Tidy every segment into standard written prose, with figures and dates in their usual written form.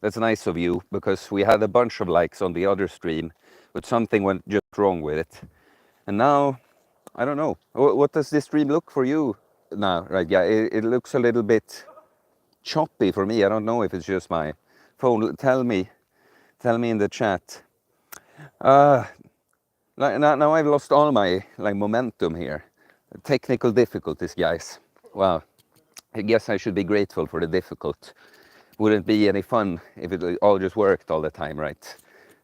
That's nice of you, because we had a bunch of likes on the other stream, but something went just wrong with it. And now, I don't know. What does this stream look for you now? Right, yeah, it looks a little bit choppy for me. I don't know if it's just my phone. Tell me in the chat. Now I've lost all my momentum here. Technical difficulties, guys. Wow. I guess I should be grateful for the difficult. Wouldn't be any fun if it all just worked all the time, right?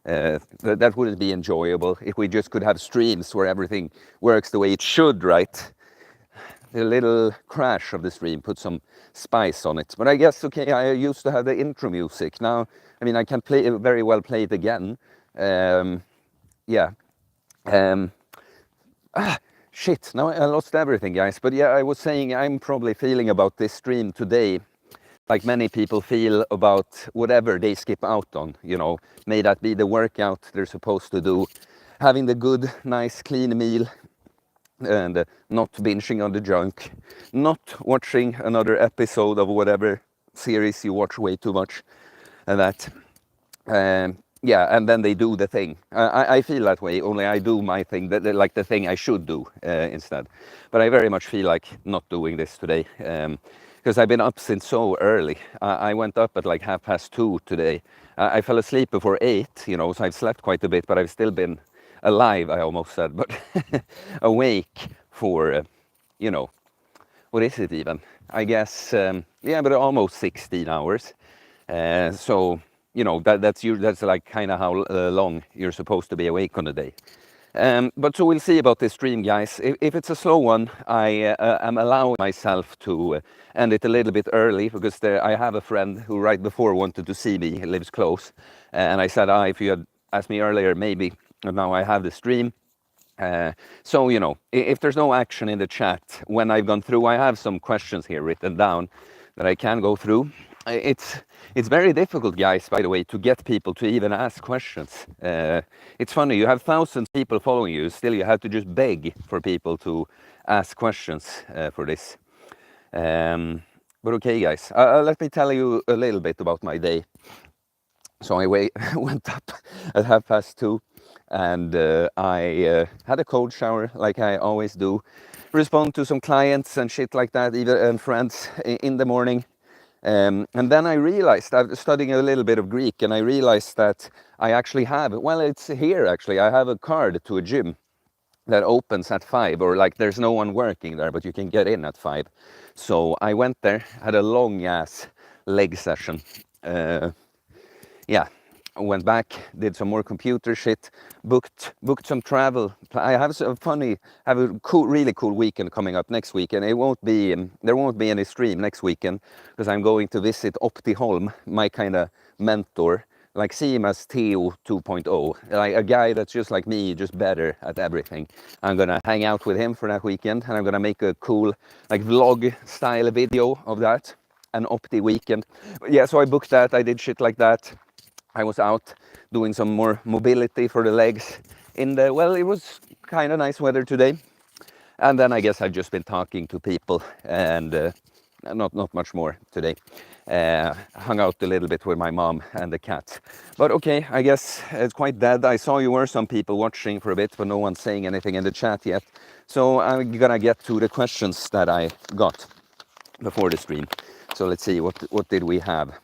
That wouldn't be enjoyable if we just could have streams where everything works the way it should, right? The little crash of the stream put some spice on it. But I guess, okay, I used to have the intro music. Now, I mean, I can very well play it again. Yeah. Shit, now I lost everything, guys. But yeah, I was saying I'm probably feeling about this stream today like many people feel about whatever they skip out on, you know. May that be the workout they're supposed to do, having the good, nice, clean meal, and not binging on the junk, not watching another episode of whatever series you watch way too much, and that. Yeah, and then they do the thing. I feel that way, only I do my thing, like the thing I should do instead. But I very much feel like not doing this today, because I've been up since so early. I went up at like 2:30 today. I fell asleep before 8, you know, so I've slept quite a bit, but I've still been alive, I almost said, but awake for, you know, what is it even? I guess, yeah, but almost 16 hours. So, you know, that's like kind of how long you're supposed to be awake on a day. But so we'll see about this stream, guys. If it's a slow one, I am allowing myself to end it a little bit early, because I have a friend who right before wanted to see me. He lives close, and I said, if you had asked me earlier, maybe. And now I have the stream. So, you know, if there's no action in the chat when I've gone through, I have some questions here written down that I can go through. It's very difficult, guys, by the way, to get people to even ask questions. It's funny, you have thousands of people following you, still you have to just beg for people to ask questions for this. But okay, guys, let me tell you a little bit about my day. So I went up at 2:30, and I had a cold shower like I always do, respond to some clients and shit like that, even and friends in the morning. And then I realized, I was studying a little bit of Greek, and I realized that I actually have, well, it's here actually, I have a card to a gym that opens at 5, or like there's no one working there, but you can get in at 5. So I went there, had a long ass leg session. Yeah, went back, did some more computer shit, booked some travel. I have a really cool weekend coming up next weekend. There won't be any stream next weekend, because I'm going to visit Opti Holm, my kind of mentor, like see him as Theo 2.0, like a guy that's just like me, just better at everything. I'm gonna hang out with him for that weekend, and I'm gonna make a cool like vlog style video of that, an Opti weekend. Yeah, so I booked that, I did shit like that. I was out doing some more mobility for the legs well, it was kind of nice weather today. And then I guess I've just been talking to people, and not much more today. Hung out a little bit with my mom and the cat. But okay, I guess it's quite dead. I saw you were some people watching for a bit, but no one's saying anything in the chat yet. So I'm gonna get to the questions that I got before the stream. So let's see, what did we have?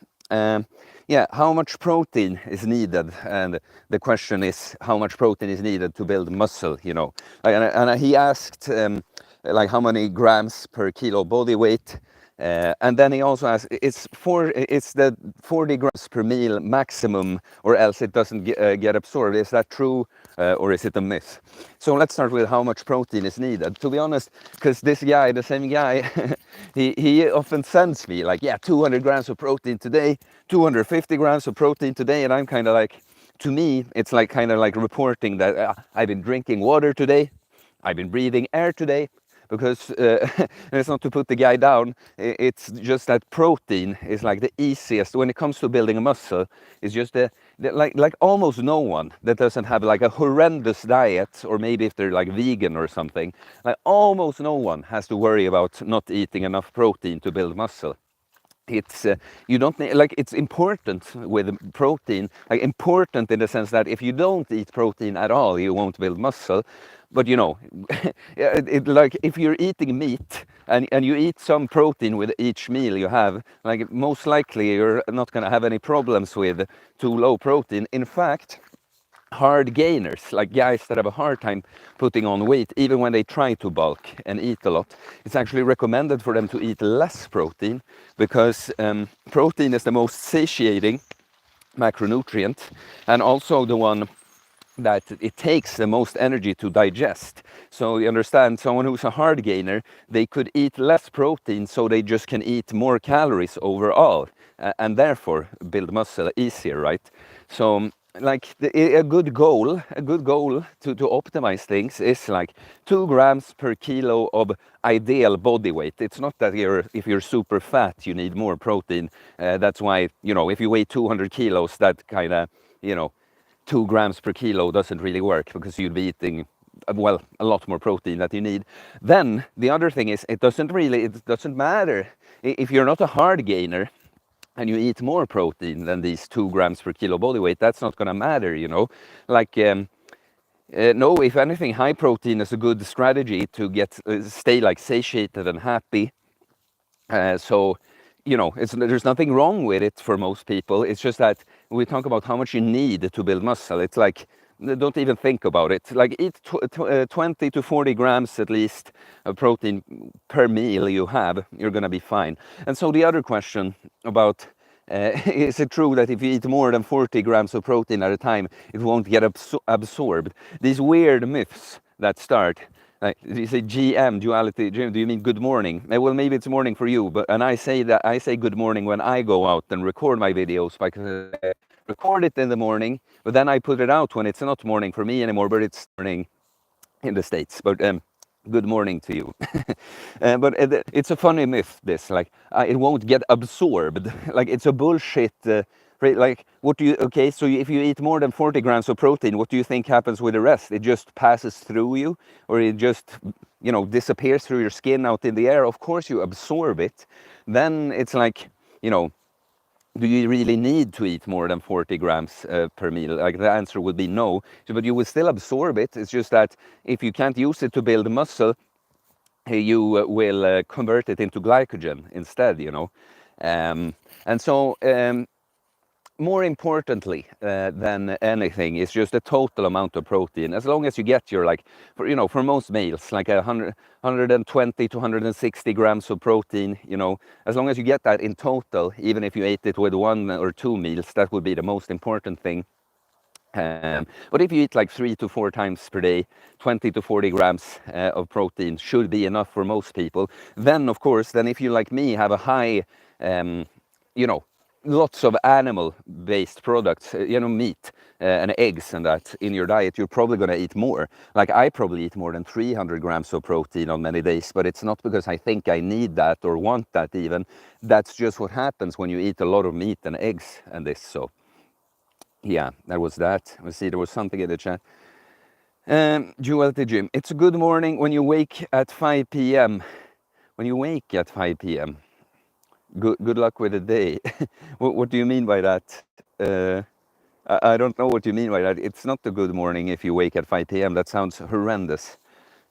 Yeah, how much protein is needed? And the question is, how much protein is needed to build muscle, you know? And he asked, like, how many grams per kilo body weight? And then he also asked, it's the 40 grams per meal maximum, or else it doesn't get absorbed. Is that true, or is it a myth? So let's start with how much protein is needed. To be honest, because this guy, the same guy, he often sends me like, yeah, 200 grams of protein today, 250 grams of protein today, and I'm kind of like, to me, it's like kind of like reporting that I've been drinking water today, I've been breathing air today, because it's not to put the guy down, it's just that protein is like the easiest when it comes to building a muscle. It's just like almost no one that doesn't have like a horrendous diet, or maybe if they're like vegan or something, like almost no one has to worry about not eating enough protein to build muscle. it's you don't need, like, it's important with protein, like important in the sense that if you don't eat protein at all, you won't build muscle. But you know, like if you're eating meat and you eat some protein with each meal you have, like most likely you're not going to have any problems with too low protein. In fact, hard gainers, like guys that have a hard time putting on weight, even when they try to bulk and eat a lot, it's actually recommended for them to eat less protein, because protein is the most satiating macronutrient, and also the one that it takes the most energy to digest. So you understand, someone who's a hard gainer, they could eat less protein so they just can eat more calories overall, and therefore build muscle easier, right? So like a good goal to optimize things is like 2 grams per kilo of ideal body weight. It's not that if you're super fat you need more protein. That's why, you know, if you weigh 200 kilos, that kind of, you know, 2 grams per kilo doesn't really work, because you'd be eating, well, a lot more protein that you need. Then the other thing is, it doesn't matter if you're not a hard gainer and you eat more protein than these 2 grams per kilo body weight. That's not going to matter, you know. Like no, if anything, high protein is a good strategy to get stay like satiated and happy. So, you know, there's nothing wrong with it for most people. It's just that we talk about how much you need to build muscle. It's like, don't even think about it. Like, eat 20 to 40 grams at least of protein per meal you have, you're gonna be fine. And so the other question about is it true that if you eat more than 40 grams of protein at a time, it won't get absorbed? These weird myths that start. Like, you say GM, duality, do you mean good morning? Well, maybe it's morning for you, but I say good morning when I go out and record my videos, because I record it in the morning, but then I put it out when it's not morning for me anymore, but it's morning in the States. But good morning to you. But it's a funny myth, this, like, it won't get absorbed. Like, it's a bullshit. Like, what do you, okay, so if you eat more than 40 grams of protein, what do you think happens with the rest? It just passes through you, or it just, you know, disappears through your skin out in the air? Of course you absorb it. Then it's like, you know, do you really need to eat more than 40 grams per meal? Like, the answer would be no, but you will still absorb it. It's just that if you can't use it to build muscle, you will convert it into glycogen instead, you know. And so more importantly than anything is just the total amount of protein. As long as you get your, like, for, you know, for most males, like 120 to 160 grams of protein, you know, as long as you get that in total, even if you ate it with 1 or 2 meals, that would be the most important thing. But if you eat like 3 to 4 times per day, 20 to 40 grams of protein should be enough for most people. Then, of course, then if you, like me, have a high, you know, lots of animal-based products, you know, meat and eggs and that in your diet, you're probably going to eat more. Like, I probably eat more than 300 grams of protein on many days, but it's not because I think I need that or want that even. That's just what happens when you eat a lot of meat and eggs and this, so. Yeah, that was that. Let's see, there was something in the chat. Duality Gym. It's a good morning when you wake at 5 p.m. When you wake at 5 p.m. Good luck with the day. What do you mean by that? I don't know what you mean by that. It's not a good morning if you wake at 5 p.m. That sounds horrendous.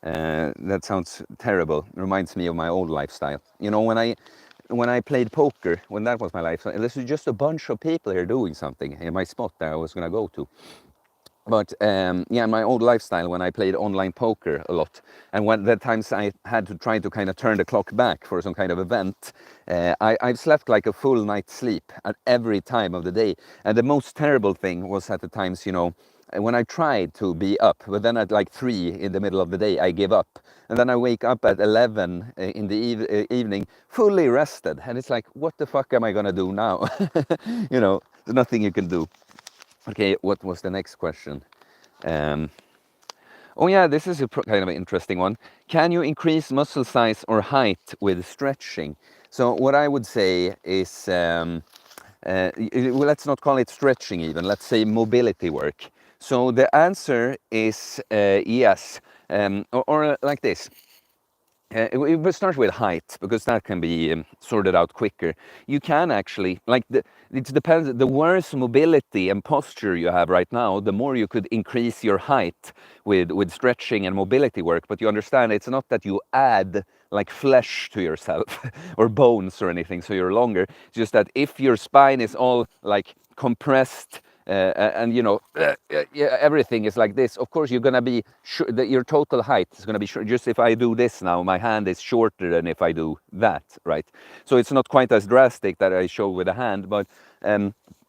That sounds terrible. Reminds me of my old lifestyle. You know, when I played poker, when that was my life, this was just a bunch of people here doing something in my spot that I was going to go to. But yeah, my old lifestyle, when I played online poker a lot, and when the times I had to try to kind of turn the clock back for some kind of event, I've slept like a full night's sleep at every time of the day. And the most terrible thing was at the times, you know, when I tried to be up, but then at like 3 in the middle of the day, I give up. And then I wake up at 11 in the evening, fully rested. And it's like, what the fuck am I going to do now? You know, there's nothing you can do. Okay, what was the next question? Oh yeah, this is a kind of an interesting one. Can you increase muscle size or height with stretching? So what I would say is, well, let's not call it stretching even, let's say mobility work. So the answer is yes, or like this. we start with height because that can be sorted out quicker. You can actually, like, it depends. The worse mobility and posture you have right now, the more you could increase your height with stretching and mobility work. But you understand, it's not that you add like flesh to yourself or bones or anything so you're longer. It's just that if your spine is all like compressed, and you know, yeah, everything is like this, of course you're gonna be sure that your total height is gonna be short. Just if I do this now, my hand is shorter than if I do that, right? So it's not quite as drastic that I show with a hand, but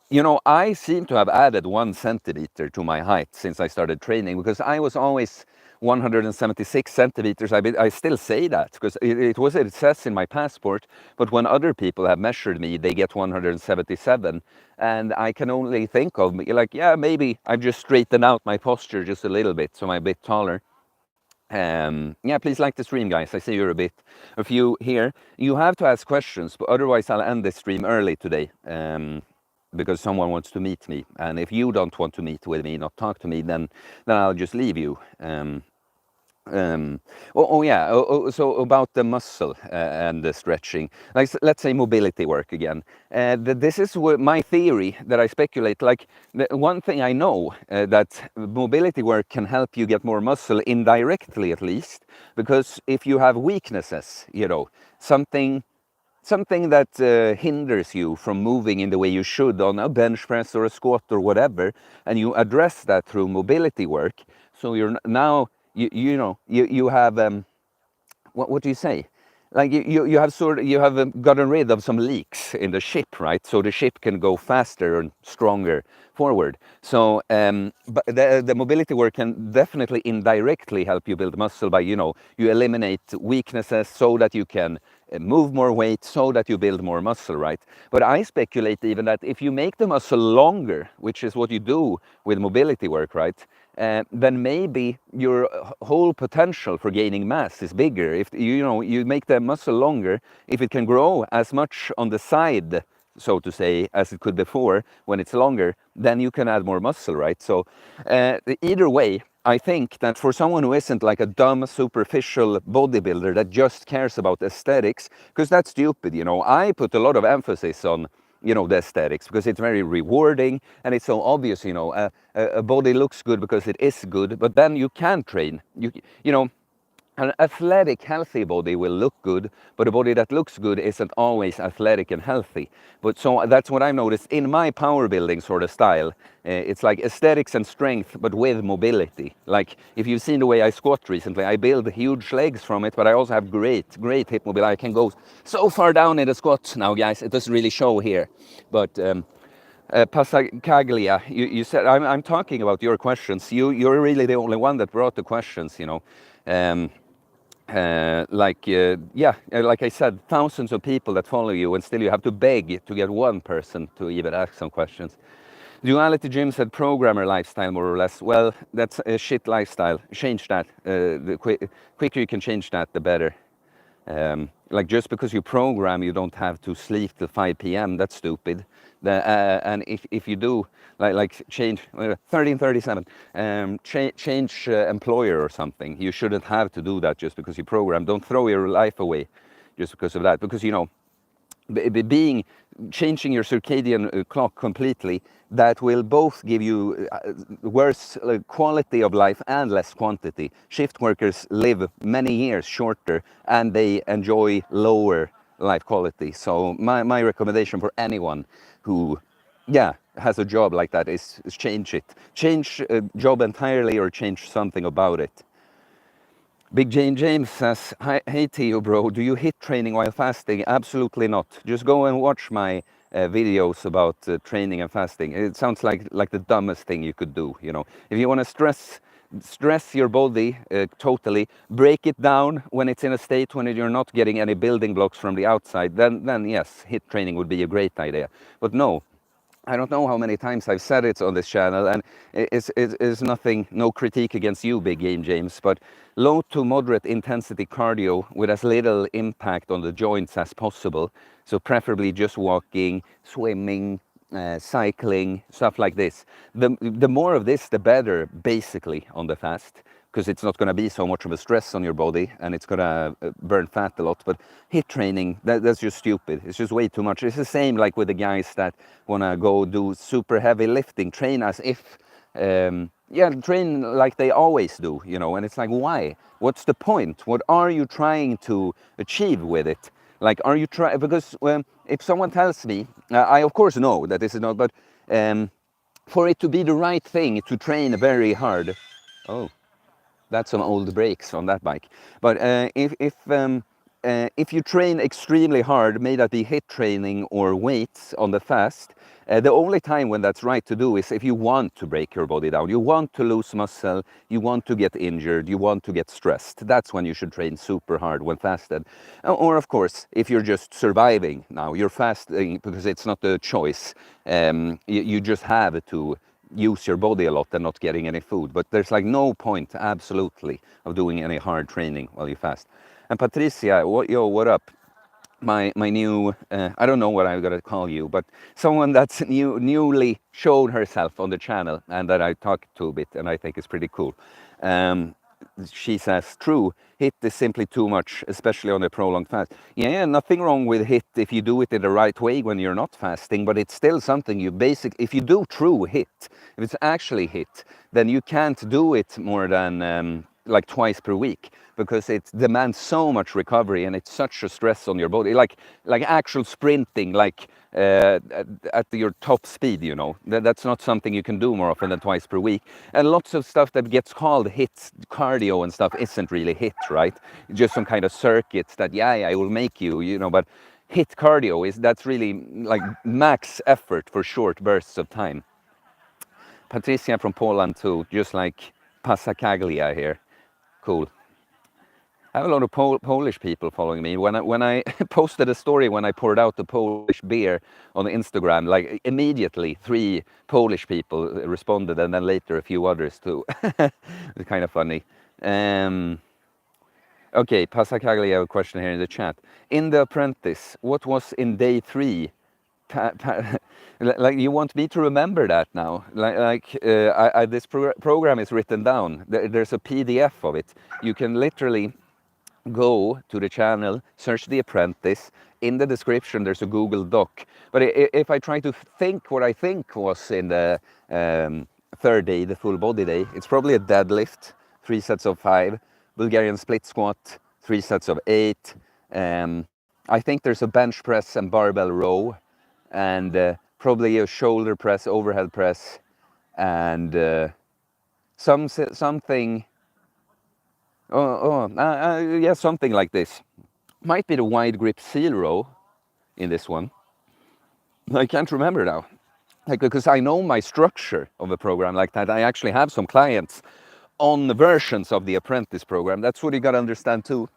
you know, I seem to have added 1 centimeter to my height since I started training, because I was always 176 centimeters. I still say that because it says in my passport, but when other people have measured me, they get 177. And I can only think of, like, yeah, maybe I've just straightened out my posture just a little bit, so I'm a bit taller. Yeah, please like the stream, guys. I see you're a few here. You have to ask questions, but otherwise I'll end the stream early today. Because someone wants to meet me, and if you don't want to meet with me, not talk to me, then I'll just leave you. Yeah. So about the muscle and the stretching, like let's say mobility work again. This is my theory that I speculate. Like the one thing I know, that mobility work can help you get more muscle indirectly, at least, because if you have weaknesses, you know, something that hinders you from moving in the way you should on a bench press or a squat or whatever, and you address that through mobility work. So you're now, you have, what do you say? Like you have gotten rid of some leaks in the ship, right? So the ship can go faster and stronger forward. So but the mobility work can definitely indirectly help you build muscle by, you eliminate weaknesses so that you can move more weight, so that you build more muscle, right? But I speculate even that if you make the muscle longer, which is what you do with mobility work, right? Then maybe your whole potential for gaining mass is bigger. If you make the muscle longer, if it can grow as much on the side, so to say, as it could before when it's longer, then you can add more muscle, right? So either way, I think that for someone who isn't like a dumb, superficial bodybuilder that just cares about aesthetics, because that's stupid, I put a lot of emphasis on the aesthetics, because it's very rewarding and it's so obvious. A body looks good because it is good, but then you can train. An athletic, healthy body will look good, but a body that looks good isn't always athletic and healthy. But so that's what I've noticed in my power building sort of style. It's like aesthetics and strength, but with mobility. Like if you've seen the way I squat recently, I build huge legs from it, but I also have great hip mobility. I can go so far down in the squat now, guys. It doesn't really show here, but Passacaglia, you said, I'm talking about your questions. You're really the only one that brought the questions. Like I said, thousands of people that follow you, and still you have to beg to get one person to even ask some questions. Duality Gym said programmer lifestyle, more or less. Well, that's a shit lifestyle. Change that. The quicker you can change that, the better. Like just because you program, you don't have to sleep till 5 p.m. That's stupid. And if you do, like change 1337, change employer or something. You shouldn't have to do that just because you program. Don't throw your life away just because of that. Because changing your circadian clock completely, that will both give you worse quality of life and less quantity. Shift workers live many years shorter and they enjoy lower life quality. So my recommendation for anyone who has a job like that is change it. Change a job entirely or change something about it. Big Jane James says, hey Theo bro, do you HIIT training while fasting? Absolutely not. Just go and watch my videos about training and fasting. It sounds like the dumbest thing you could do. If you want to stress your body totally, break it down when it's in a state when you're not getting any building blocks from the outside, then yes, HIIT training would be a great idea. But no, I don't know how many times I've said it on this channel, and it's nothing, no critique against you, Big Game James, but low to moderate intensity cardio with as little impact on the joints as possible. So preferably just walking, swimming, cycling, stuff like this. The more of this, the better, basically, on the fast. because it's not going to be so much of a stress on your body, and it's going to burn fat a lot. But HIIT training, that's just stupid. It's just way too much. It's the same like with the guys that want to go do super heavy lifting, train as if, train like they always do, you know, and it's like, why? What's the point? What are you trying to achieve with it? Like, are you trying, because if someone tells me, I of course know that this is not, but for it to be the right thing to train very hard, oh, that's some old brakes on that bike. But if you train extremely hard, may that be HIIT training or weights on the fast, the only time when that's right to do is if you want to break your body down, you want to lose muscle, you want to get injured, you want to get stressed. That's when you should train super hard, when fasted. Or of course, if you're just surviving now, you're fasting because it's not a choice. You just have to use your body a lot and not getting any food. But there's like no point, absolutely, of doing any hard training while you fast. And Patricia, what up? My new, I don't know what I'm gonna call you, but someone that's newly showed herself on the channel and that I talked to a bit, and I think is pretty cool. She says, true, HIIT is simply too much, especially on a prolonged fast. Yeah, nothing wrong with HIIT if you do it in the right way when you're not fasting, but it's still something you if you do true HIIT, if it's actually HIIT, then you can't do it more than like twice per week, because it demands so much recovery and it's such a stress on your body, like actual sprinting, like at your top speed, you know. That's not something you can do more often than twice per week. And lots of stuff that gets called HIIT cardio and stuff isn't really HIIT, right? Just some kind of circuits that I will make you know, but HIIT cardio that's really like max effort for short bursts of time. Patricia from Poland too, just like Passacaglia here. Cool. I have a lot of Polish people following me. When I posted a story when I poured out the Polish beer on Instagram, like immediately 3 Polish people responded, and then later a few others too. It's kind of funny. Okay, Passacaglia, I have a question here in the chat. In The Apprentice, what was in day 3? Like, you want me to remember that now? This program is written down. There's a PDF of it. You can literally go to the channel, search The Apprentice. In the description, there's a Google Doc. But if I try to think what I think was in the 3rd day, the full body day, it's probably a deadlift, 3 sets of 5, Bulgarian split squat, 3 sets of 8. I think there's a bench press and barbell row, and probably a shoulder press, overhead press, and something. Yeah, something like this. Might be the wide grip seal row in this one. I can't remember now. Like, because I know my structure of a program like that. I actually have some clients on the versions of the Apprentice program. That's what you got to understand too.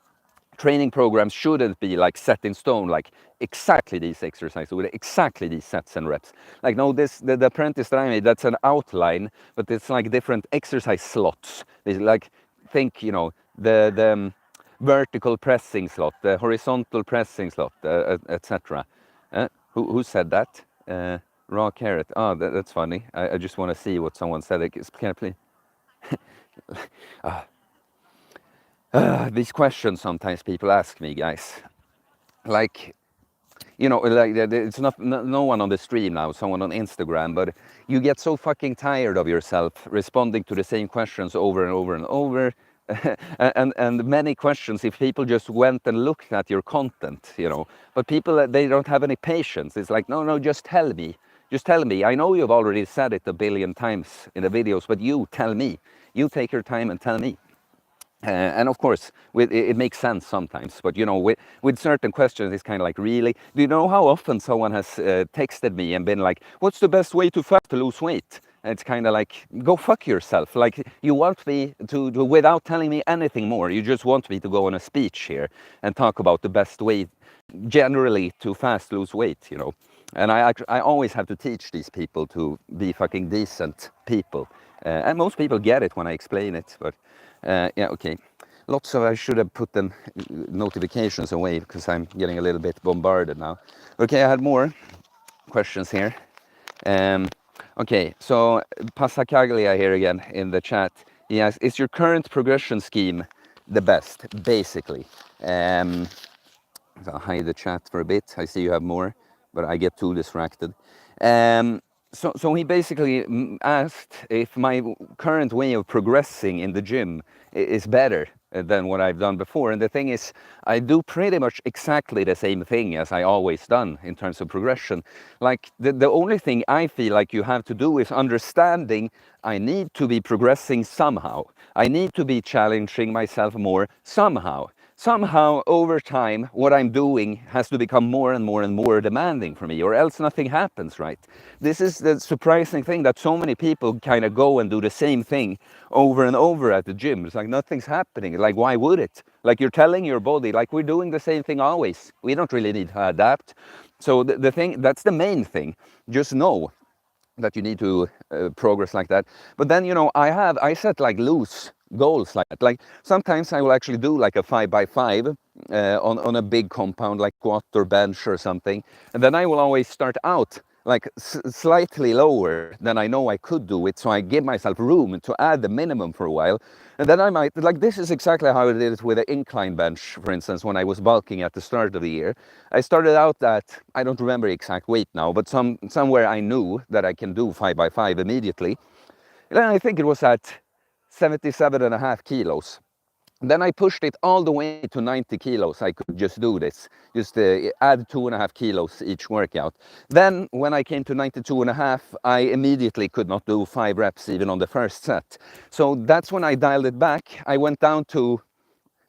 Training programs shouldn't be like set in stone, like exactly these exercises with exactly these sets and reps. Like, no, the Apprentice that I made, that's an outline, but it's like different exercise slots. It's like, think, you know, the vertical pressing slot, the horizontal pressing slot, etc. Who said that? Raw carrot. Oh, that's funny. I just want to see what someone said. Can I please? These questions sometimes people ask me, guys. Like, you know, like it's not no one on the stream now, someone on Instagram, but you get so fucking tired of yourself responding to the same questions over and over and over. and many questions, if people just went and looked at your content, you know, but people, they don't have any patience. It's like, no, just tell me. Just tell me. I know you've already said it a billion times in the videos, but you tell me. You take your time and tell me. And of course, it makes sense sometimes, but you know, with certain questions, it's kind of like, really? Do you know how often someone has texted me and been like, what's the best way to fast to lose weight? And it's kind of like, go fuck yourself. Like, you want me to, without telling me anything more, you just want me to go on a speech here and talk about the best way generally to fast lose weight, you know. And I always have to teach these people to be fucking decent people. And most people get it when I explain it, but yeah, okay. Lots of, I should have put the notifications away because I'm getting a little bit bombarded now. Okay, I had more questions here. Okay, so Passacaglia here again in the chat. Yes, is your current progression scheme the best, basically? So I'll hide the chat for a bit. I see you have more, but I get too distracted. Um, so he basically asked if my current way of progressing in the gym is better than what I've done before. And the thing is, I do pretty much exactly the same thing as I always done in terms of progression. Like the only thing I feel like you have to do is understanding I need to be progressing somehow. I need to be challenging myself more somehow. Somehow, over time, what I'm doing has to become more and more and more demanding for me, or else nothing happens, right? This is the surprising thing, that so many people kind of go and do the same thing over and over at the gym. It's like nothing's happening. Like, why would it? Like, you're telling your body, like, we're doing the same thing always. We don't really need to adapt. So the thing, that's the main thing. Just know that you need to progress like that. But then, you know, I set like loose goals like that. Like sometimes I will actually do like a 5x5 on a big compound like squat or bench or something, and then I will always start out like slightly lower than I know I could do it, so I give myself room to add the minimum for a while. And then I might, like, this is exactly how I did it with the incline bench, for instance, when I was bulking at the start of the year. I started out at, I don't remember exact weight now, but somewhere I knew that I can do 5x5 immediately. And then I think it was at 77.5 kilos. Then I pushed it all the way to 90 kilos. I could just do this, just add 2.5 kilos each workout. Then when I came to 92.5, I immediately could not do 5 reps even on the first set. So that's when I dialed it back. I went down to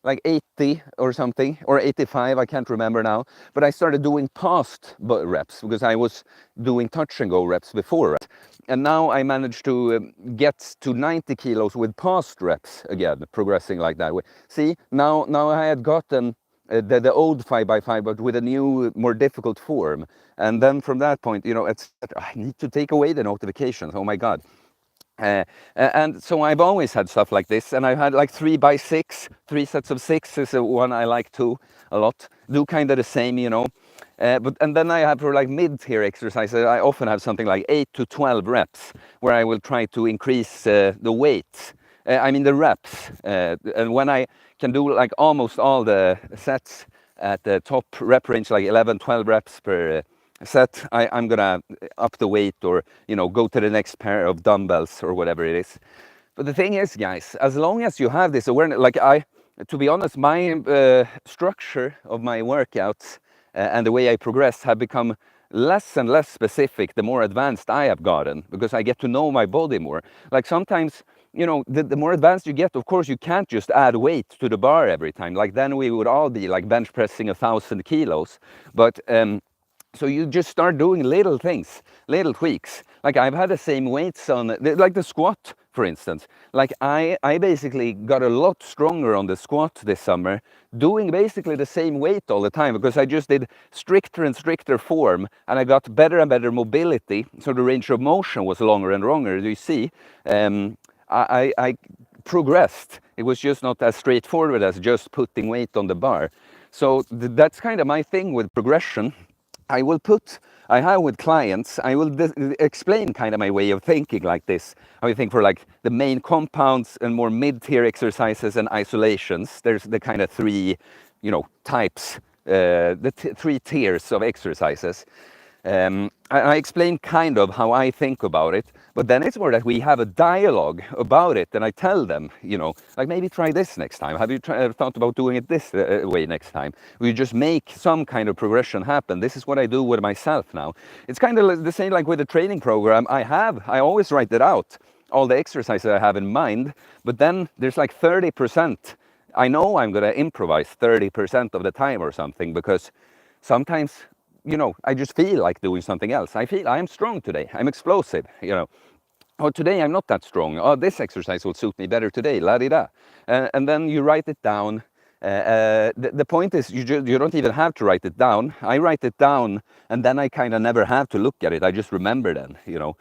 like 80 or something, or 85, I can't remember now. But I started doing past reps because I was doing touch and go reps before. Right? And now I managed to get to 90 kilos with past reps again, progressing like that. See, now I had gotten the old 5x5, but with a new, more difficult form. And then from that point, you know, I need to take away the notifications. Oh my God. And so I've always had stuff like this, and I've had like 3x6, 3 sets of 6 is one I like too a lot. Do kind of the same, you know. And then I have for like mid-tier exercises, I often have something like 8 to 12 reps, where I will try to increase the weight. I mean the reps. And when I can do like almost all the sets at the top rep range, like 11, 12 reps per set, I'm gonna up the weight, or, you know, go to the next pair of dumbbells or whatever it is. But the thing is, guys, as long as you have this awareness, like to be honest, my structure of my workouts and the way I progress have become less and less specific the more advanced I have gotten, because I get to know my body more. Like sometimes, you know, the more advanced you get, of course, you can't just add weight to the bar every time. Like then we would all be like bench pressing 1,000 kilos. But so you just start doing little things, little tweaks. Like I've had the same weights on, like the squat, for instance. Like I basically got a lot stronger on the squat this summer, doing basically the same weight all the time, because I just did stricter and stricter form, and I got better and better mobility. So the range of motion was longer and longer. You see, I progressed. It was just not as straightforward as just putting weight on the bar. So that's kind of my thing with progression. I have with clients, I will explain kind of my way of thinking like this. How I think for like the main compounds and more mid-tier exercises and isolations. There's the kind of 3, you know, types, the 3 tiers of exercises. I explain kind of how I think about it, but then it's more that we have a dialogue about it, and I tell them, you know, like maybe try this next time. Have you thought about doing it this way next time? We just make some kind of progression happen. This is what I do with myself now. It's kind of the same like with the training program I always write it out, all the exercises I have in mind, but then there's like 30%. I know I'm going to improvise 30% of the time or something, because sometimes, you know, I just feel like doing something else. I feel I'm strong today. I'm explosive, you know. Oh, today I'm not that strong. Oh, this exercise will suit me better today, la-di-da. And then you write it down. The point is, you don't even have to write it down. I write it down, and then I kind of never have to look at it. I just remember then, you know.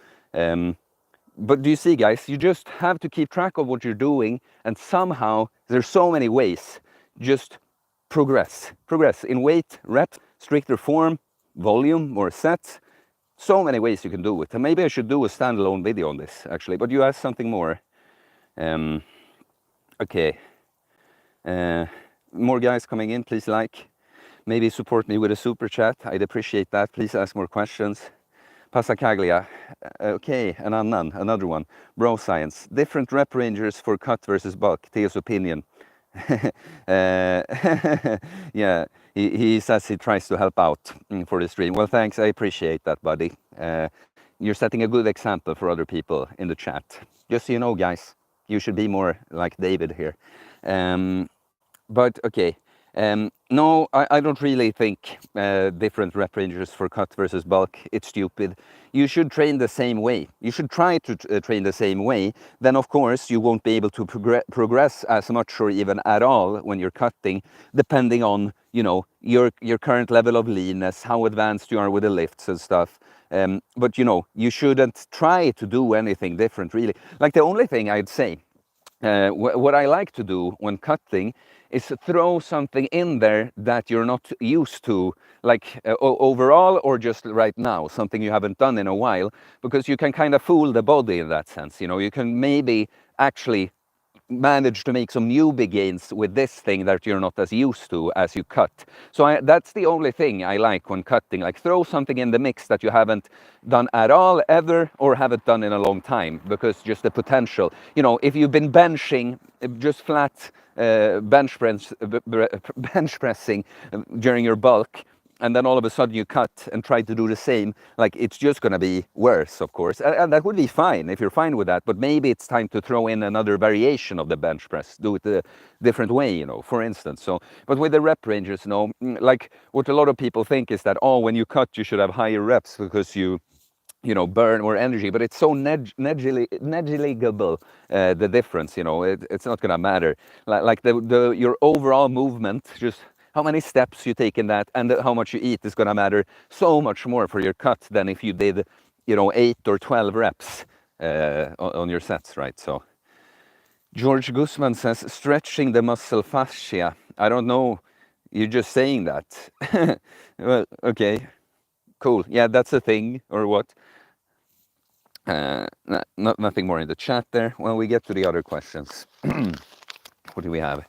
But do you see, guys, you just have to keep track of what you're doing, and somehow there's so many ways. Just progress in weight, reps, stricter form, volume, more sets. So many ways you can do it. And maybe I should do a standalone video on this, actually. But you asked something more. Okay. More guys coming in, please like. Maybe support me with a super chat. I'd appreciate that. Please ask more questions. Passacaglia. Okay, another one. Bro Science. Different rep ranges for cut versus bulk. Theo's opinion. Yeah, he says he tries to help out for the stream. Well, thanks. I appreciate that, buddy. You're setting a good example for other people in the chat. Just so you know, guys, you should be more like David here. But okay, no, I don't really think different rep ranges for cut versus bulk. It's stupid. You should train the same way. You should try to train the same way. Then, of course, you won't be able to progress as much or even at all when you're cutting, depending on, you know, your current level of leanness, how advanced you are with the lifts and stuff. But, you know, you shouldn't try to do anything different, really. Like, the only thing I'd say, what I like to do when cutting is throw something in there that you're not used to, like overall or just right now, something you haven't done in a while, because you can kind of fool the body in that sense. You know, you can maybe actually manage to make some newbie gains with this thing that you're not as used to as you cut. So that's the only thing I like when cutting, like throw something in the mix that you haven't done at all ever or haven't done in a long time, because just the potential, you know, if you've been benching just flat bench pressing during your bulk, and then all of a sudden you cut and try to do the same, like it's just going to be worse, of course. And that would be fine if you're fine with that, but maybe it's time to throw in another variation of the bench press, do it a different way, you know, for instance. So, but with the rep ranges, you know, like what a lot of people think is that, oh, when you cut, you should have higher reps because you know, burn more energy, but it's so negligible, the difference, you know, it's not going to matter. Like your overall movement, just how many steps you take in that and how much you eat is going to matter so much more for your cut than if you did, you know, 8 or 12 reps on your sets, right? So George Guzman says, stretching the muscle fascia. I don't know, you're just saying that. Well, okay, cool. Yeah, that's a thing, or what? Nothing more in the chat there. Well, we get to the other questions. What do we have?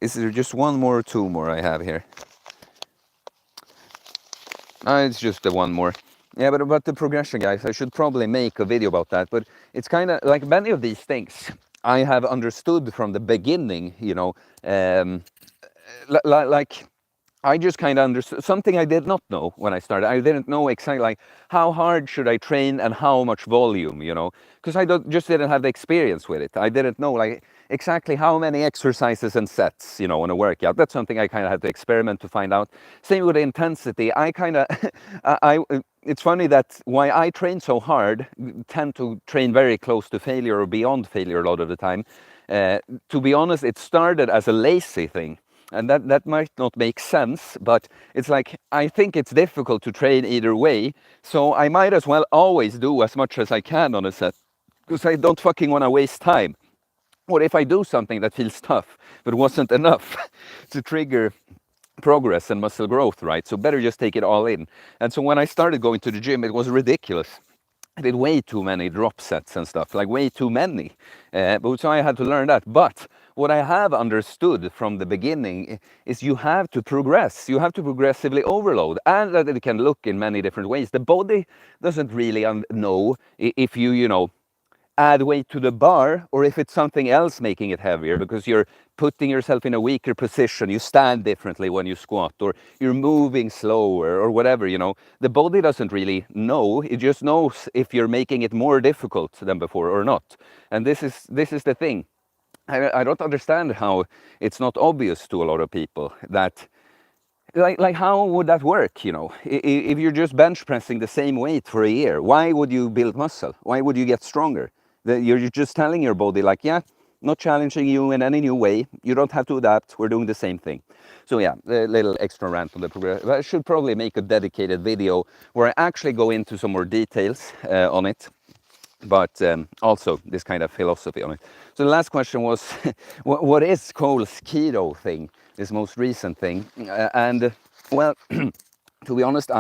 Is there just one more or two more I have here? It's just the one more. Yeah, but about the progression, guys, I should probably make a video about that. But it's kind of like many of these things I have understood from the beginning, you know, like I just kind of understood something I did not know when I started. I didn't know exactly like how hard should I train and how much volume, you know, because I just didn't have the experience with it. I didn't know like exactly how many exercises and sets, you know, in a workout. That's something I kind of had to experiment to find out. Same with the intensity. I kind of, it's funny that why I train so hard, tend to train very close to failure or beyond failure a lot of the time. To be honest, it started as a lazy thing. And that might not make sense, but it's like, I think it's difficult to train either way, so I might as well always do as much as I can on a set, because I don't fucking want to waste time. What if I do something that feels tough, but wasn't enough to trigger progress and muscle growth, right? So better just take it all in. And so when I started going to the gym, it was ridiculous. I did way too many drop sets and stuff, like way too many. But so I had to learn that. But what I have understood from the beginning is you have to progress. You have to progressively overload, and that it can look in many different ways. The body doesn't really know if you know, add weight to the bar or if it's something else making it heavier, because you're putting yourself in a weaker position, you stand differently when you squat, or you're moving slower or whatever, you know. The body doesn't really know. It just knows if you're making it more difficult than before or not. And this is the thing. I don't understand how it's not obvious to a lot of people that like how would that work, you know? If you're just bench pressing the same weight for a year, why would you build muscle? Why would you get stronger? You're just telling your body like, yeah, not challenging you in any new way. You don't have to adapt. We're doing the same thing. So yeah, a little extra rant on the progression. I should probably make a dedicated video where I actually go into some more details on it, but also this kind of philosophy on it. So the last question was, what is Cole's keto thing, this most recent thing? And well, to be honest,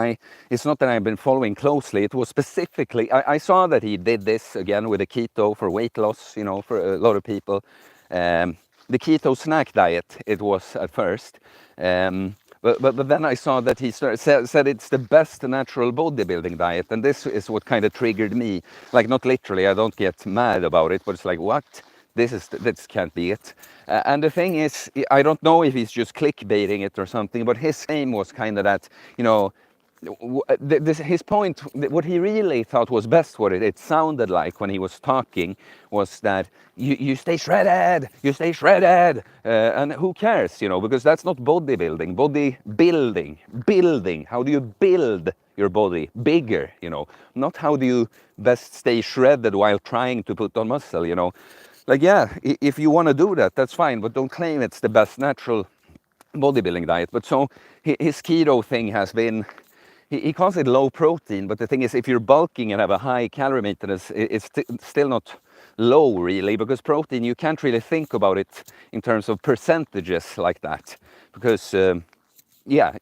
it's not that I've been following closely. It was specifically, I saw that he did this again with the keto for weight loss, you know, for a lot of people. The keto snack diet, it was at first. But then I saw that he said it's the best natural bodybuilding diet. And this is what kind of triggered me. Like, not literally, I don't get mad about it, but it's like, what? This can't be it. And the thing is, I don't know if he's just clickbaiting it or something, but his aim was kind of that, you know, his point, what he really thought was best, what it sounded like when he was talking, was that you stay shredded, and who cares, you know, because that's not bodybuilding. Building, how do you build your body bigger, you know, not how do you best stay shredded while trying to put on muscle, you know. Like, yeah, if you want to do that, that's fine, but don't claim it's the best natural bodybuilding diet. But so his keto thing has been, he calls it low protein, but the thing is, if you're bulking and have a high calorie maintenance, it's still not low really, because protein, you can't really think about it in terms of percentages like that, because yeah,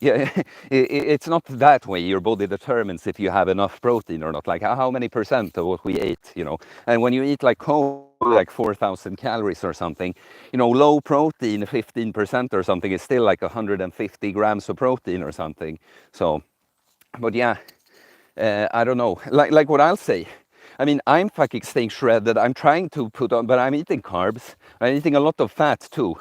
it's not that way. Your body determines if you have enough protein or not, like how many percent of what we ate, you know. And when you eat like 4,000 calories or something, you know, low protein 15% or something is still like 150 grams of protein or something. So, but yeah, I don't know, like what I'll say, I mean, I'm fucking staying shredded, I'm trying to put on, but I'm eating carbs, I'm eating a lot of fat too.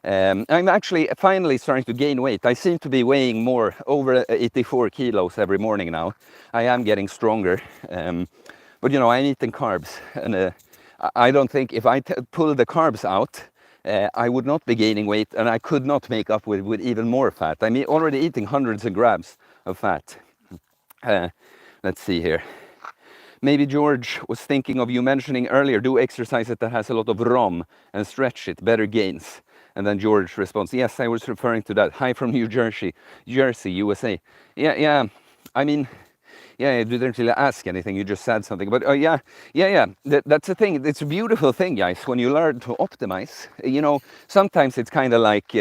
I'm actually finally starting to gain weight. I seem to be weighing more, over 84 kilos every morning now. I am getting stronger, but you know, I'm eating carbs, and I don't think if I pull the carbs out, I would not be gaining weight, and I could not make up with even more fat. I'm already eating hundreds of grams of fat. Let's see here. Maybe George was thinking of you mentioning earlier, do exercise that has a lot of ROM and stretch it, better gains. And then George responds, yes, I was referring to that. Hi from New Jersey, USA. Yeah. I mean, yeah, you didn't really ask anything. You just said something. But yeah. That's the thing. It's a beautiful thing, guys, when you learn to optimize. You know, sometimes it's kind of like,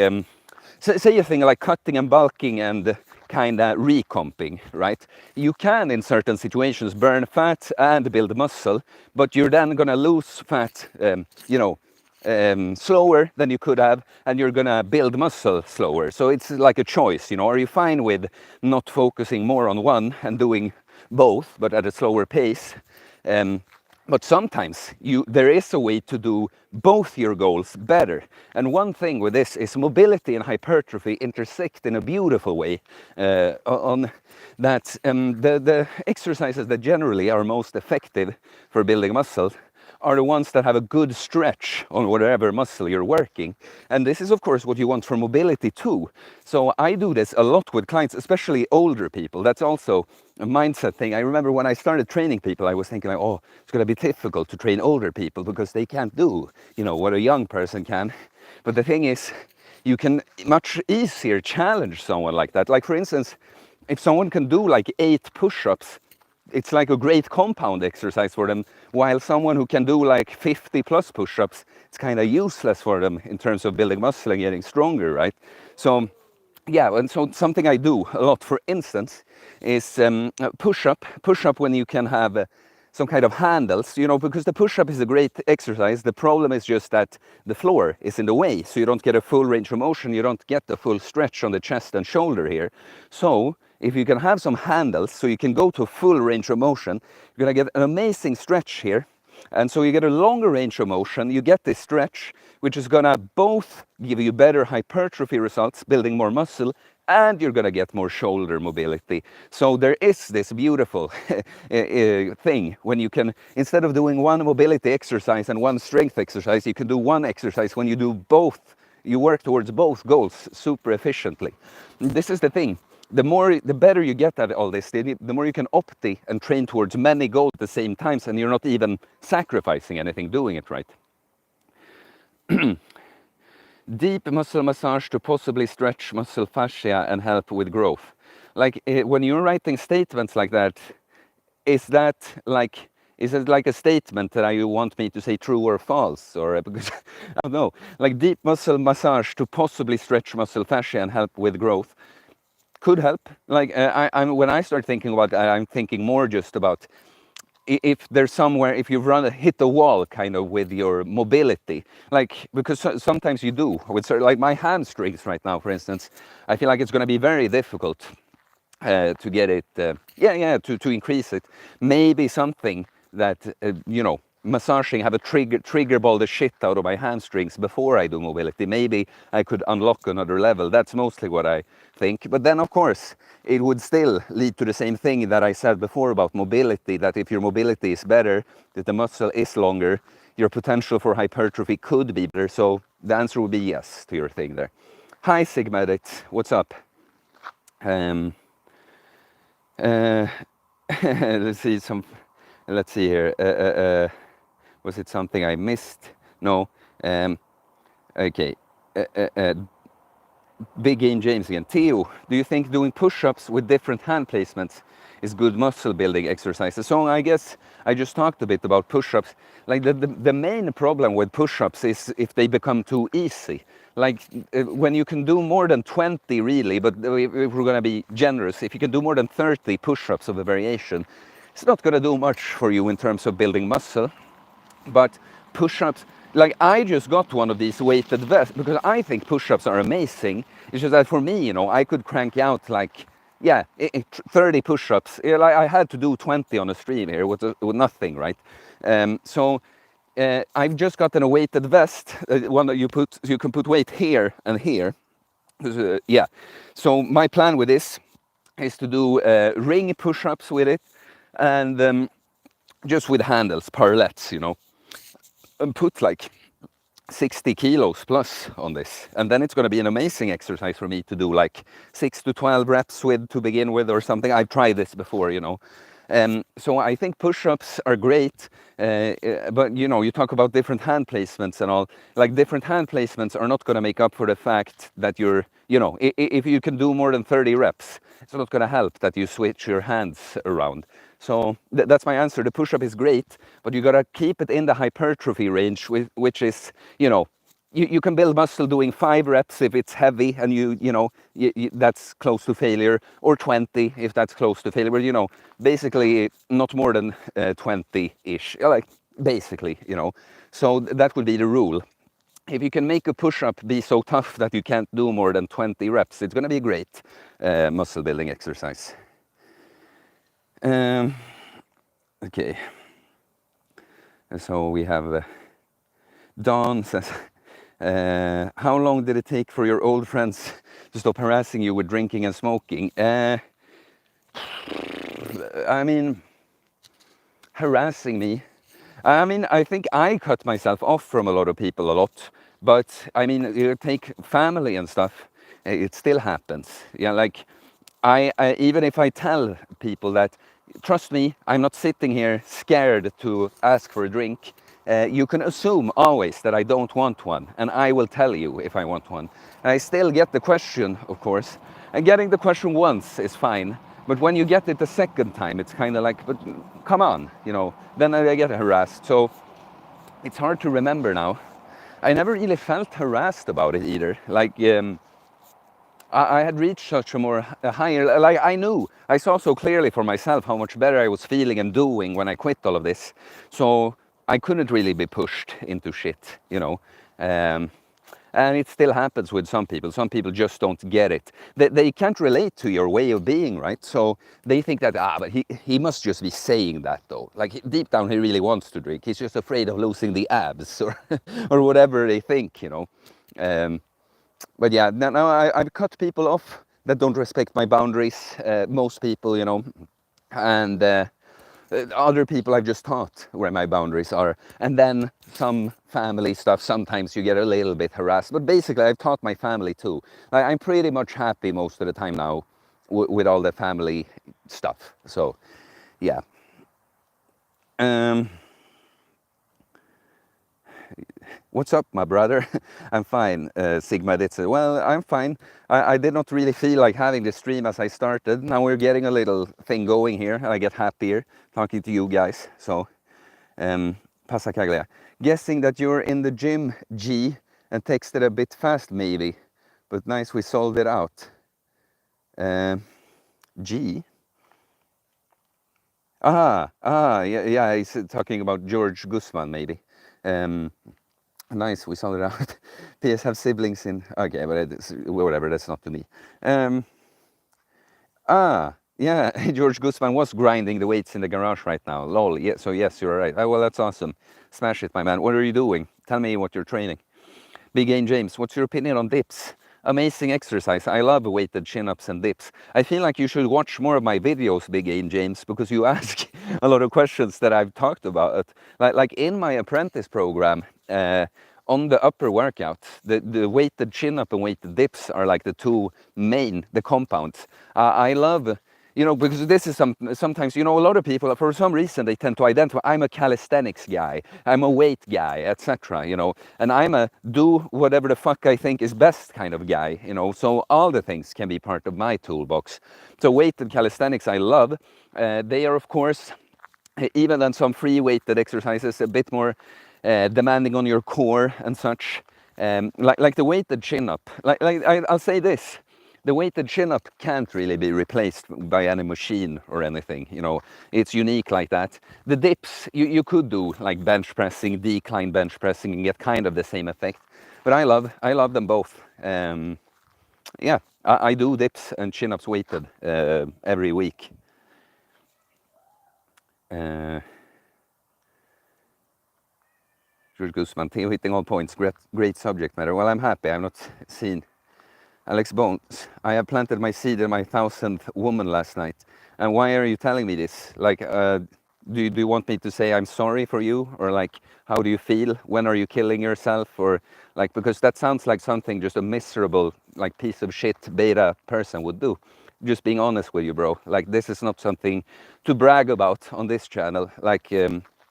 say a thing like cutting and bulking and kind of recomping, right? You can, in certain situations, burn fat and build muscle, but you're then going to lose fat, you know, slower than you could have, and you're gonna build muscle slower. So it's like a choice, you know. Are you fine with not focusing more on one and doing both, but at a slower pace? But sometimes there is a way to do both your goals better. And one thing with this is mobility and hypertrophy intersect in a beautiful way on that. The exercises that generally are most effective for building muscle are the ones that have a good stretch on whatever muscle you're working. And this is, of course, what you want for mobility too. So I do this a lot with clients, especially older people. That's also a mindset thing. I remember when I started training people, I was thinking like, oh, it's going to be difficult to train older people because they can't do, you know, what a young person can. But the thing is, you can much easier challenge someone like that. Like, for instance, if someone can do like 8 push-ups, it's like a great compound exercise for them, while someone who can do like 50 plus push-ups, it's kind of useless for them in terms of building muscle and getting stronger, right? So yeah, and so something I do a lot, for instance, is push-up when you can have some kind of handles, you know, because the push-up is a great exercise. The problem is just that the floor is in the way, so you don't get a full range of motion, you don't get the full stretch on the chest and shoulder here. So if you can have some handles, so you can go to full range of motion, you're gonna get an amazing stretch here. And so you get a longer range of motion, you get this stretch, which is gonna both give you better hypertrophy results, building more muscle, and you're gonna get more shoulder mobility. So there is this beautiful thing when you can, instead of doing one mobility exercise and one strength exercise, you can do one exercise when you do both. You work towards both goals super efficiently. This is the thing. The better you get at all this, the more you can opti and train towards many goals at the same time, and you're not even sacrificing anything doing it right. Deep muscle massage to possibly stretch muscle fascia and help with growth. Like when you're writing statements like that, is it like a statement that you want me to say true or false? Or because I don't know, like deep muscle massage to possibly stretch muscle fascia and help with growth. could help. Like I'm when I start thinking about that, I'm thinking more just about if there's somewhere, if you've hit the wall kind of with your mobility, like because sometimes you do with like my hamstrings right now, for instance, I feel like it's going to be very difficult to get it, to increase it. Maybe something that, massaging, have a trigger ball the shit out of my hamstrings before I do mobility. Maybe I could unlock another level. That's mostly what I think. But then, of course, it would still lead to the same thing that I said before about mobility, that if your mobility is better, that the muscle is longer, your potential for hypertrophy could be better. So the answer would be yes to your thing there. Hi, Sigma Edit. What's up? Let's see let's see here. Was it something I missed? No. Okay. Big Game James again. Theo, do you think doing push-ups with different hand placements is good muscle building exercises? So I guess I just talked a bit about push-ups. Like the main problem with push-ups is if they become too easy. Like when you can do more than 20 really, but if we're going to be generous, if you can do more than 30 push-ups of a variation, it's not going to do much for you in terms of building muscle. But push-ups, like I just got one of these weighted vests because I think push-ups are amazing. It's just that for me, I could crank out like, 30 push-ups. Like I had to do 20 on a stream here with nothing, right? I've just gotten a weighted vest, one that you can put weight here and here. So my plan with this is to do ring push-ups with it, and just with handles, parallettes, and put like 60 kilos plus on this, and then it's going to be an amazing exercise for me to do like 6 to 12 reps with to begin with or something. I've tried this before, so I think push-ups are great, but you talk about different hand placements and all. Like different hand placements are not going to make up for the fact that you're, if you can do more than 30 reps, it's not going to help that you switch your hands around. So that's my answer. The push-up is great, but you got to keep it in the hypertrophy range, which is, you can build muscle doing 5 reps if it's heavy and that's close to failure, or 20 if that's close to failure. But basically not more than 20-ish, like basically, So that would be the rule. If you can make a push-up be so tough that you can't do more than 20 reps, it's going to be a great muscle building exercise. Okay. So we have Dawn says, how long did it take for your old friends to stop harassing you with drinking and smoking? I mean, harassing me. I mean, I think I cut myself off from a lot of people a lot, but I mean, you take family and stuff, it still happens. Yeah, like I even if I tell people that, trust me, I'm not sitting here scared to ask for a drink. You can assume always that I don't want one, and I will tell you if I want one. And I still get the question, of course, and getting the question once is fine, but when you get it the second time, it's kind of like, but come on, then I get harassed. So it's hard to remember now. I never really felt harassed about it either. Like, I had reached such a higher, like I saw so clearly for myself how much better I was feeling and doing when I quit all of this. So I couldn't really be pushed into shit, and it still happens with some people. Some people just don't get it. They can't relate to your way of being, right? So they think that, but he must just be saying that though. Like deep down he really wants to drink. He's just afraid of losing the abs or, or whatever they think, But yeah, now I've cut people off that don't respect my boundaries, most people, and other people I've just taught where my boundaries are. And then some family stuff, sometimes you get a little bit harassed, but basically I've taught my family too. I'm pretty much happy most of the time now with all the family stuff. So yeah. What's up, my brother? I'm fine, Sigma Ditze. Well, I'm fine. I did not really feel like having this stream as I started. Now we're getting a little thing going here, and I get happier talking to you guys. So, passa caglia. Guessing that you're in the gym, G, and texted a bit fast maybe, but nice we solved it out. G. Yeah, he's talking about George Guzman, maybe. Nice, we sounded out. PS have siblings in. Okay, but it's, whatever, that's not to me. Yeah, George Guzman was grinding the weights in the garage right now. Lol, yeah, so yes, you're right. Oh, well, that's awesome. Smash it, my man. What are you doing? Tell me what you're training. Big Game James, what's your opinion on dips? Amazing exercise. I love weighted chin-ups and dips. I feel like you should watch more of my videos, Big Game James, because you ask a lot of questions that I've talked about. Like in my apprentice program, on the upper workout, the weighted chin-up and weighted dips are like the two main, the compounds. I love, you know, because this is sometimes, you know, a lot of people, for some reason, they tend to identify, I'm a calisthenics guy, I'm a weight guy, etc., you know, and I'm a do whatever the fuck I think is best kind of guy, you know, so all the things can be part of my toolbox. So weighted calisthenics I love. They are, of course, even than some free weighted exercises, a bit more demanding on your core and such. Like the weighted chin-up, I'll say this, the weighted chin-up can't really be replaced by any machine or anything, you know, it's unique like that. The dips, you could do like bench pressing, decline bench pressing and get kind of the same effect, but I love them both. Yeah, I do dips and chin-ups weighted every week. George Guzman, hitting all points, great subject matter. Well, I'm happy, I'm not seen. Alex Bones, I have planted my seed in my 1000th woman last night. And why are you telling me this? Like, do you want me to say I'm sorry for you? Or like, how do you feel? When are you killing yourself? Or like, because that sounds like something just a miserable, like piece of shit beta person would do. Just being honest with you, bro. Like, this is not something to brag about on this channel. Like,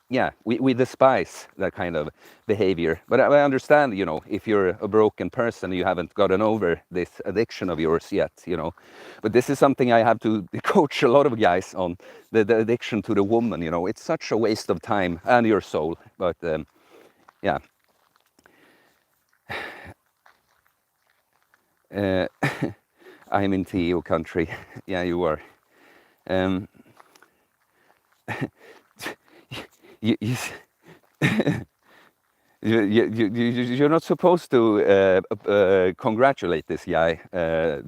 yeah, we despise that kind of behavior. But I understand, you know, if you're a broken person, you haven't gotten over this addiction of yours yet, you know. But this is something I have to coach a lot of guys on, the addiction to the woman, you know. It's such a waste of time and your soul. But yeah. I'm in TO country. Yeah, you are. You're not supposed to congratulate this guy,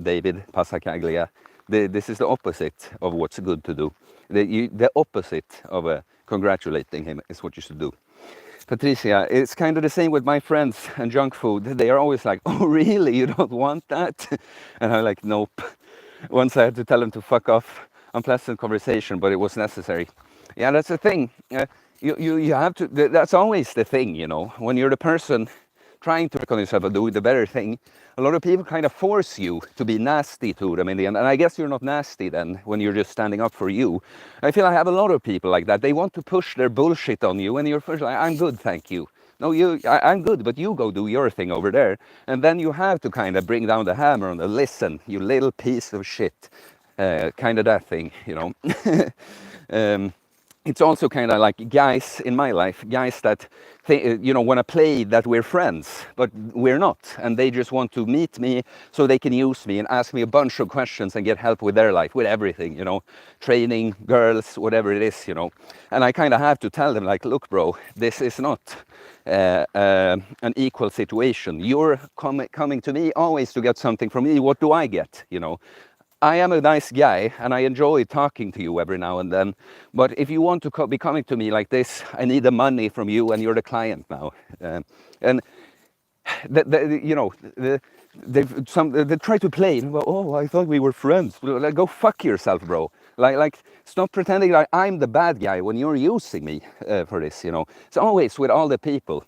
David Passacaglia. This is the opposite of what's good to do. The opposite of congratulating him is what you should do. Patricia, it's kind of the same with my friends and junk food. They are always like, oh really, you don't want that? And I'm like, nope. Once I had to tell them to fuck off. Unpleasant conversation, but it was necessary. Yeah, that's the thing. You have to, that's always the thing, you know, when you're the person trying to work on yourself and do the better thing, a lot of people kind of force you to be nasty to them in the end. And I guess you're not nasty then when you're just standing up for you. I feel I have a lot of people like that. They want to push their bullshit on you and you're first like, I'm good, thank you. No, I'm good, but you go do your thing over there. And then you have to kind of bring down the hammer on the listen, you little piece of shit. Kind of that thing, you know. It's also kind of like guys in my life, guys that you know, want to play that we're friends, but we're not, and they just want to meet me so they can use me and ask me a bunch of questions and get help with their life, with everything, you know, training, girls, whatever it is, you know. And I kind of have to tell them, like, look, bro, this is not an equal situation. You're coming to me always to get something from me. What do I get, you know? I am a nice guy and I enjoy talking to you every now and then. But if you want to be coming to me like this, I need the money from you and you're the client now. And you know, they try to play. Oh, I thought we were friends. Like, go fuck yourself, bro. Like, stop pretending like I'm the bad guy when you're using me for this. You know, it's always with all the people.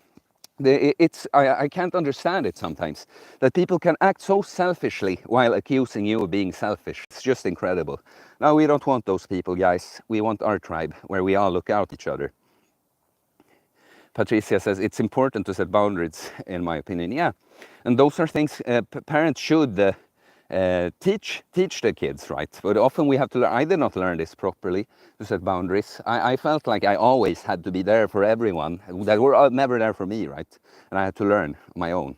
I can't understand it sometimes, that people can act so selfishly while accusing you of being selfish. It's just incredible. No, we don't want those people, guys. We want our tribe, where we all look out each other. Patricia says, it's important to set boundaries, in my opinion. Yeah, and those are things parents should teach the kids, right? But often we have to learn. I did not learn this properly, to set boundaries. I felt like I always had to be there for everyone that were never there for me, right? And I had to learn my own.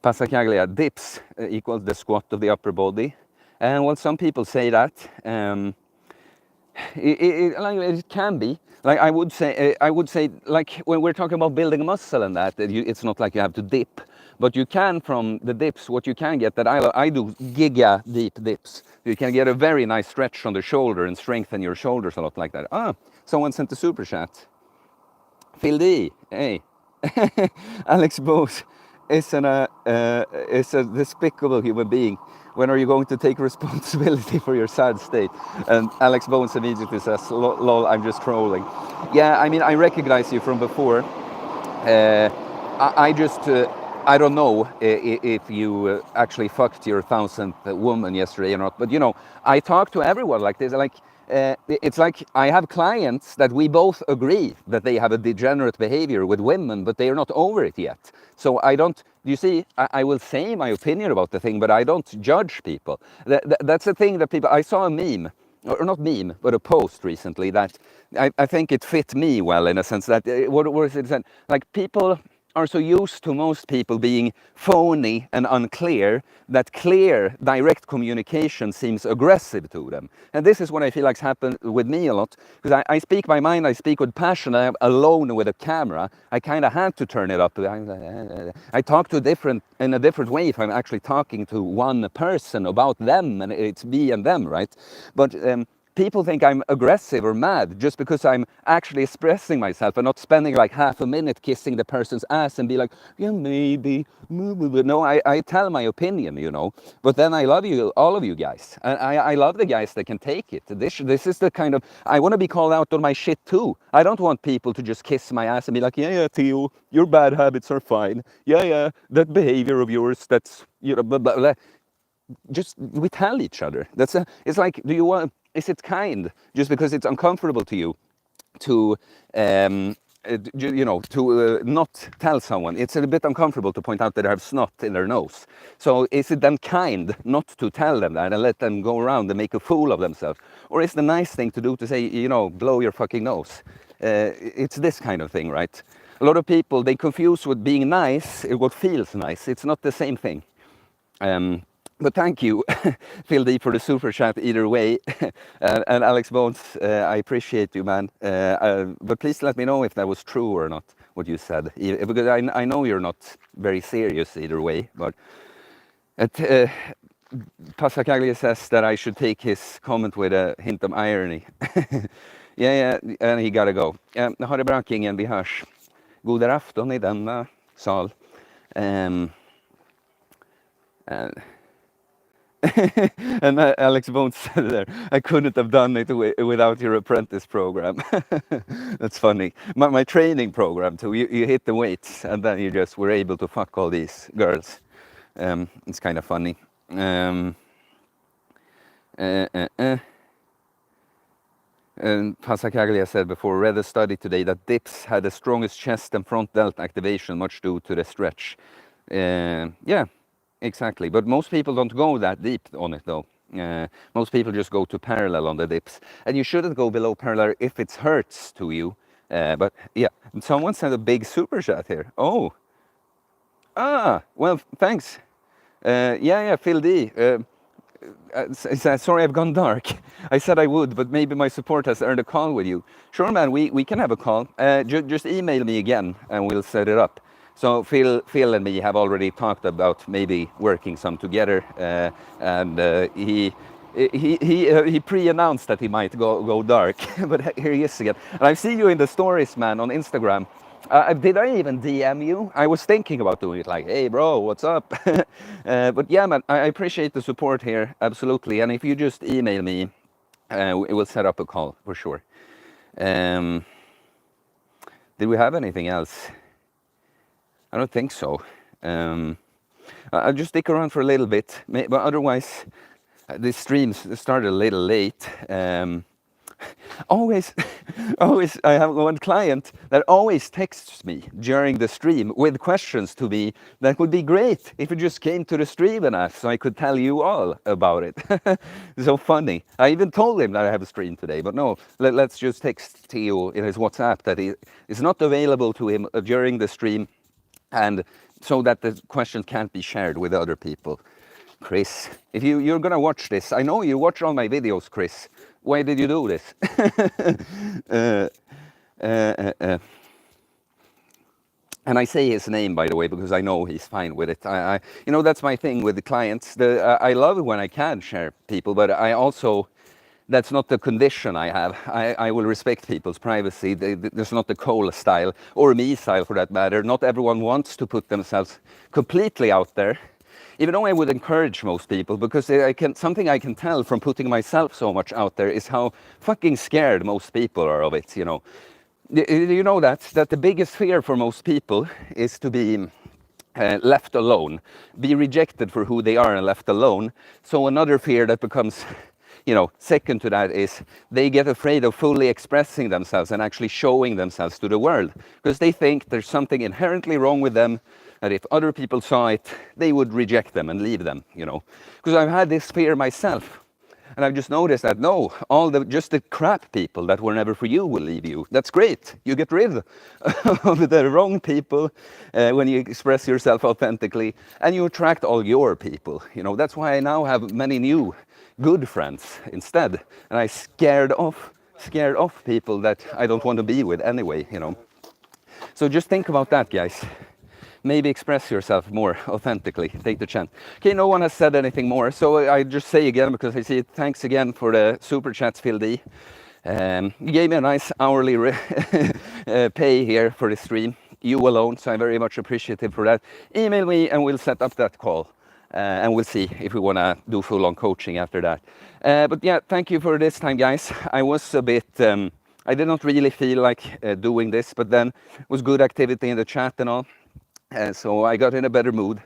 Passacaglia, dips equals the squat of the upper body. And well, some people say that. It can be. Like I would say, like when we're talking about building muscle and that, it's not like you have to dip, but you can from the dips. What you can get that I do giga deep dips. You can get a very nice stretch on the shoulder and strengthen your shoulders a lot like that. Ah, someone sent a super chat. Phil D, hey, Alex Bose is a despicable human being. When are you going to take responsibility for your sad state? And Alex Bones immediately says, lol, I'm just trolling. Yeah, I mean, I recognize you from before. I just, I don't know if you actually fucked your 1,000th woman yesterday or not, but you know, I talk to everyone like this. Like, it's like I have clients that we both agree that they have a degenerate behavior with women, but they are not over it yet. So I don't, you see, I will say my opinion about the thing, but I don't judge people. That's the thing that people, I saw a meme, or not meme, but a post recently that I think it fit me well in a sense that, what was it said? Like people are so used to most people being phony and unclear that clear, direct communication seems aggressive to them. And this is what I feel like's happened with me a lot, because I speak my mind, I speak with passion, I'm alone with a camera, I kind of had to turn it up. I talk in a different way if I'm actually talking to one person about them, and it's me and them, right? But people think I'm aggressive or mad just because I'm actually expressing myself and not spending like half a minute kissing the person's ass and be like, yeah, maybe. No, I tell my opinion, you know. But then I love you, all of you guys. And I love the guys that can take it. This is the kind of, I want to be called out on my shit too. I don't want people to just kiss my ass and be like, yeah, Theo, your bad habits are fine. Yeah, that behavior of yours, that's, you know, blah, blah, blah. Just, we tell each other. It's like, do you want, is it kind just because it's uncomfortable to you to you know, to not tell someone? It's a bit uncomfortable to point out that they have snot in their nose. So is it then kind not to tell them that and let them go around and make a fool of themselves? Or is the nice thing to do to say, you know, blow your fucking nose? It's this kind of thing, right? A lot of people, they confuse with being nice what feels nice. It's not the same thing. But thank you, Phil D, for the super chat either way. And Alex Bones, I appreciate you, man. But please let me know if that was true or not, what you said. Because I know you're not very serious either way. But Pasacaglia says that I should take his comment with a hint of irony. Yeah, and he gotta go. Ha det bra, kingen, vi hörs. God afton i denna sal. And Alex Bones said there, I couldn't have done it without your apprentice program. That's funny. My training program too. You hit the weights and then you just were able to fuck all these girls. It's kind of funny. And Pasacaglia said before, read a study today that dips had the strongest chest and front delt activation, much due to the stretch. Yeah. Exactly, but most people don't go that deep on it though. Most people just go to parallel on the dips. And you shouldn't go below parallel if it hurts to you. But yeah, someone sent a big super chat here. Oh. Well, thanks. Yeah, Phil D. Sorry I've gone dark. I said I would, but maybe my support has earned a call with you. Sure, man, we can have a call. Just email me again and we'll set it up. So Phil and me have already talked about maybe working some together, and he pre-announced that he might go dark, but here he is again. And I've seen you in the stories, man, on Instagram. Did I even DM you? I was thinking about doing it, like, hey bro, what's up? But yeah, man, I appreciate the support here, absolutely. And if you just email me, we'll set up a call for sure. Did we have anything else? I don't think so. I'll just stick around for a little bit, but otherwise, the streams started a little late. Always, I have one client that always texts me during the stream with questions to me that would be great if you just came to the stream and asked, so I could tell you all about it. So funny. I even told him that I have a stream today, but no, let's just text Theo in his WhatsApp that he is not available to him during the stream, and so that the questions can't be shared with other people. Chris, if you're gonna watch this, I know you watch all my videos, Chris. Why did you do this? And I say his name, by the way, because I know he's fine with it. You know, that's my thing with the clients. I love it when I can share people, but I also, that's not the condition I have. I will respect people's privacy. There's not the Cole style, or me style for that matter. Not everyone wants to put themselves completely out there. Even though I would encourage most people, because something I can tell from putting myself so much out there is how fucking scared most people are of it, you know. You know that the biggest fear for most people is to be left alone, be rejected for who they are and left alone. So another fear that becomes, you know, second to that is they get afraid of fully expressing themselves and actually showing themselves to the world, because they think there's something inherently wrong with them, that if other people saw it, they would reject them and leave them, you know. Because I've had this fear myself. And I've just noticed that no, just the crap people that were never for you will leave you. That's great. You get rid of the wrong people when you express yourself authentically, and you attract all your people. You know, that's why I now have many new good friends instead, and I scared off people that I don't want to be with anyway. You know, so just think about that, guys. Maybe express yourself more authentically. Take the chance. Okay, no one has said anything more, so I just say again, because I see it, thanks again for the super chats, Phil D. You gave me a nice hourly pay here for the stream, you alone, so I'm very much appreciative for that. Email me and we'll set up that call, and we'll see if we want to do full-on coaching after that. But yeah, thank you for this time, guys. I was a bit... I did not really feel like doing this, but then it was good activity in the chat and all. So I got in a better mood.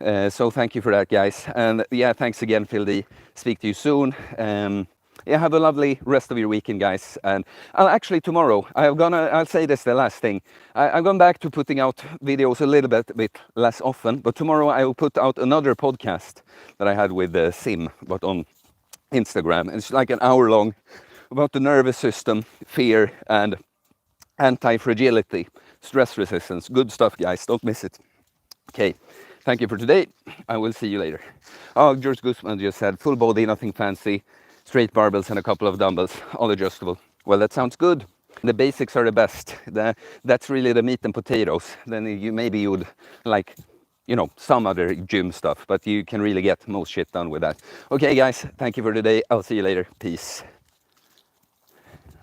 So thank you for that, guys. And yeah, thanks again, Phil D. Speak to you soon. Yeah, have a lovely rest of your weekend, guys. And actually tomorrow, I'll say this the last thing. I've gone back to putting out videos a little bit less often, but tomorrow I will put out another podcast that I had with Sim, but on Instagram. It's like an hour long about the nervous system, fear, and anti-fragility. Stress resistance. Good stuff, guys. Don't miss it. Okay. Thank you for today. I will see you later. Oh, George Guzman just said, full body, nothing fancy, straight barbells and a couple of dumbbells, all adjustable. Well, that sounds good. The basics are the best. That's really the meat and potatoes. Then maybe you would like, you know, some other gym stuff, but you can really get most shit done with that. Okay, guys. Thank you for today. I'll see you later. Peace.